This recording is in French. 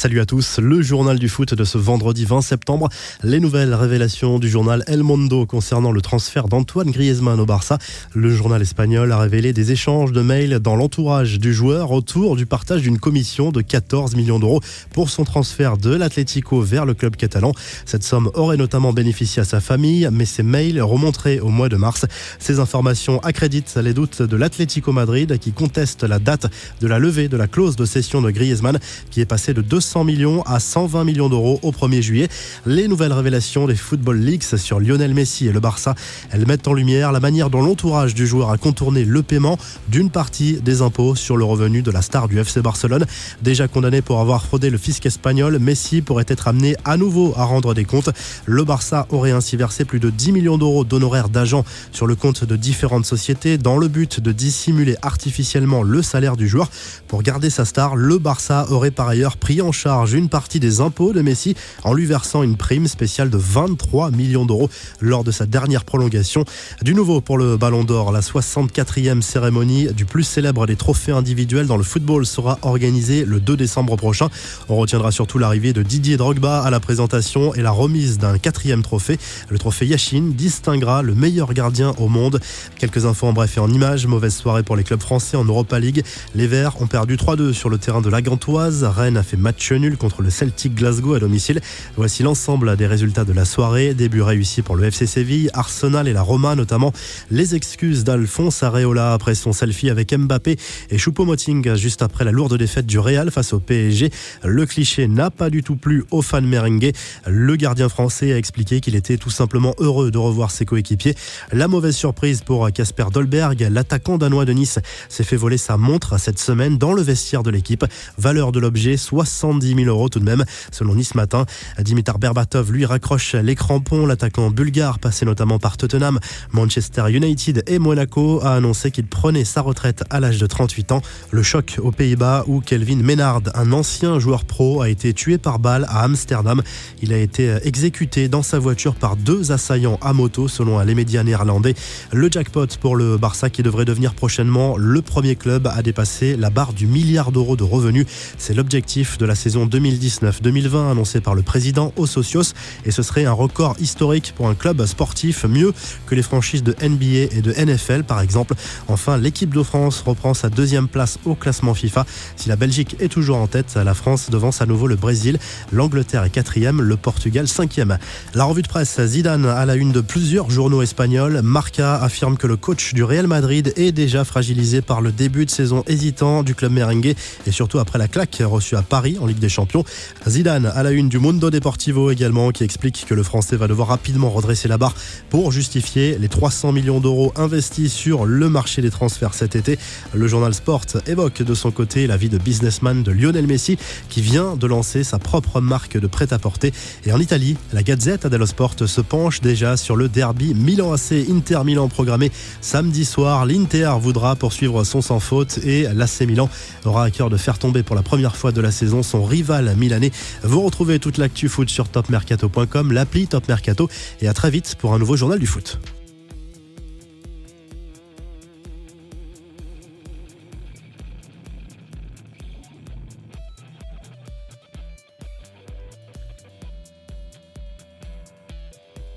Salut à tous, le journal du foot de ce vendredi 20 septembre. Les nouvelles révélations du journal El Mundo concernant le transfert d'Antoine Griezmann au Barça. Le journal espagnol a révélé des échanges de mails dans l'entourage du joueur autour du partage d'une commission de 14 millions d'euros pour son transfert de l'Atlético vers le club catalan. Cette somme aurait notamment bénéficié à sa famille, mais ces mails remonteraient au mois de mars. Ces informations accréditent les doutes de l'Atlético Madrid qui conteste la date de la levée de la clause de cession de Griezmann qui est passée de 200 millions à 120 millions d'euros au 1er juillet. Les nouvelles révélations des Football Leaks sur Lionel Messi et le Barça, elles mettent en lumière la manière dont l'entourage du joueur a contourné le paiement d'une partie des impôts sur le revenu de la star du FC Barcelone. Déjà condamné pour avoir fraudé le fisc espagnol, Messi pourrait être amené à nouveau à rendre des comptes. Le Barça aurait ainsi versé plus de 10 millions d'euros d'honoraires d'agents sur le compte de différentes sociétés dans le but de dissimuler artificiellement le salaire du joueur. Pour garder sa star, le Barça aurait par ailleurs pris en charge une partie des impôts de Messi en lui versant une prime spéciale de 23 millions d'euros lors de sa dernière prolongation. Du nouveau pour le Ballon d'Or, la 64e cérémonie du plus célèbre des trophées individuels dans le football sera organisée le 2 décembre prochain. On retiendra surtout l'arrivée de Didier Drogba à la présentation et la remise d'un 4e trophée. Le trophée Yashin distinguera le meilleur gardien au monde. Quelques infos en bref et en images. Mauvaise soirée pour les clubs français en Europa League. Les Verts ont perdu 3-2 sur le terrain de la Gantoise. Rennes a fait match nul contre le Celtic Glasgow à domicile. Voici l'ensemble des résultats de la soirée. Début réussi pour le FC Séville, Arsenal et la Roma notamment. Les excuses d'Alphonse Areola après son selfie avec Mbappé et Choupo-Moting juste après la lourde défaite du Real face au PSG. Le cliché n'a pas du tout plu aux fans merengues. Le gardien français a expliqué qu'il était tout simplement heureux de revoir ses coéquipiers. La mauvaise surprise pour Kasper Dolberg, l'attaquant danois de Nice s'est fait voler sa montre cette semaine dans le vestiaire de l'équipe. Valeur de l'objet, 70 000 euros tout de même, selon Nice Matin. Dimitar Berbatov, lui, raccroche les crampons. L'attaquant bulgare, passé notamment par Tottenham, Manchester United et Monaco, a annoncé qu'il prenait sa retraite à l'âge de 38 ans. Le choc aux Pays-Bas où Kelvin Menard, un ancien joueur pro, a été tué par balle à Amsterdam. Il a été exécuté dans sa voiture par 2 assaillants à moto, selon les médias néerlandais. Le jackpot pour le Barça qui devrait devenir prochainement le premier club à dépasser la barre du milliard d'euros de revenus. C'est l'objectif de la saison 2019-2020 annoncé par le président aux Socios et ce serait un record historique pour un club sportif, mieux que les franchises de NBA et de NFL par exemple. Enfin, l'équipe de France reprend sa 2e place au classement FIFA. Si la Belgique est toujours en tête, la France devance à nouveau le Brésil, l'Angleterre est 4e, le Portugal 5e. La revue de presse, Zidane à la une de plusieurs journaux espagnols. Marca affirme que le coach du Real Madrid est déjà fragilisé par le début de saison hésitant du club merengue et surtout après la claque reçue à Paris en Ligue des Champions. Zidane à la une du Mundo Deportivo également qui explique que le Français va devoir rapidement redresser la barre pour justifier les 300 millions d'euros investis sur le marché des transferts cet été. Le journal Sport évoque de son côté la vie de businessman de Lionel Messi qui vient de lancer sa propre marque de prêt-à-porter. Et en Italie, la Gazzetta dello Sport se penche déjà sur le derby Milan AC Inter Milan programmé samedi soir. L'Inter voudra poursuivre son sans faute et l'AC Milan aura à cœur de faire tomber pour la première fois de la saison son rival milanais. Vous retrouvez toute l'actu foot sur topmercato.com, l'appli Top Mercato et à très vite pour un nouveau journal du foot.